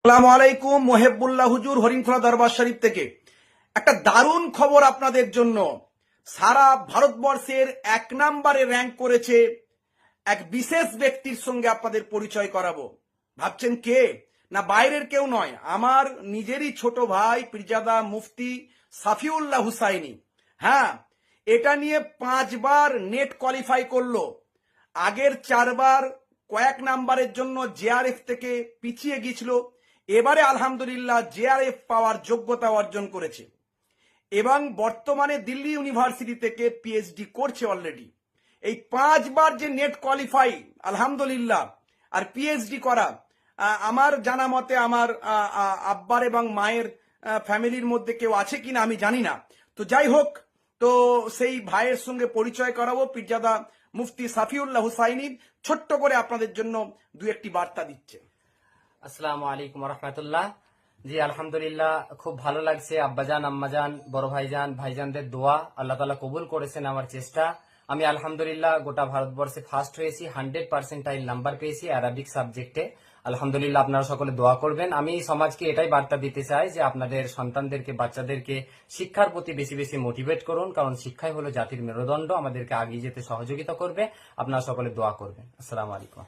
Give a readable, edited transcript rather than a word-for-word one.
আসসালামু আলাইকুম। মোহেবুল্লাহ হুজুর হরিণখোলা দরবার শরীফ থেকে একটা দারুণ খবর আপনাদের জন্য। সারা ভারতবর্ষের 1 নম্বরে র্যাঙ্ক করেছে এক বিশেষ ব্যক্তির সঙ্গে আপনাদের পরিচয় করাবো। ভাবছেন কে? না, বাইরের কেউ নয়, আমার নিজেরই ছোট ভাই পীরজাদা মুফতি সাফিউল্লাহ হুসাইনি। হ্যাঁ, এটা নিয়ে 5বার নেট কোয়ালিফাই করলো। আগের 4বার কয়েক নাম্বারের জন্য জেআরএফ থেকে পিছিয়ে গিয়েছিল। এবারে আলহামদুলিল্লাহ জেআরএফ পাওয়ার যোগ্যতা অর্জন করেছে এবং বর্তমানে দিল্লি ইউনিভার্সিটি থেকে পিএইচডি করছে অলরেডি। এই 5বার যে নেট কোয়ালিফাই আলহামদুলিল্লাহ আর পিএইচডি করা, আমার জানা মতে আমার আব্বার এবং মায়ের ফ্যামিলির মধ্যে কেউ আছে কিনা আমি জানি না। তো যাই হোক, তো সেই ভাইয়ের সঙ্গে পরিচয় করাবো। পীরজাদা মুফতি সাফিউল্লাহ হুসাইনি ছোট্ট করে আপনাদের জন্য দু একটি বার্তা দিচ্ছে। আসসালামু আলাইকুম রহমতুল্লাহ। জি আলহামদুলিল্লাহ, খুব ভালো লাগছে। আব্বাজান, আম্মাজান, বড় ভাইজান, ভাইজানদের দোয়া আল্লাহ তাআলা কবুল করেছেন আমার চেষ্টা। আমি আলহামদুলিল্লাহ গোটা ভারতবর্ষে ফার্স্ট হয়েছি, 100% নাম্বার পেয়েছি আরবিক সাবজেক্টে। আলহামদুলিল্লাহ, আপনারা সকলে দোয়া করবেন। আমি সমাজকে এটাই বার্তা দিতে চাই যে আপনাদের সন্তানদেরকে, বাচ্চাদেরকে শিক্ষার প্রতি বেশি বেশি মোটিভেট করুন, কারণ শিক্ষাই হলো জাতির মেরুদণ্ড, আমাদেরকে এগিয়ে যেতে সহযোগিতা করবে। আপনারা সকলে দোয়া করবেন। আসসালামু আলাইকুম।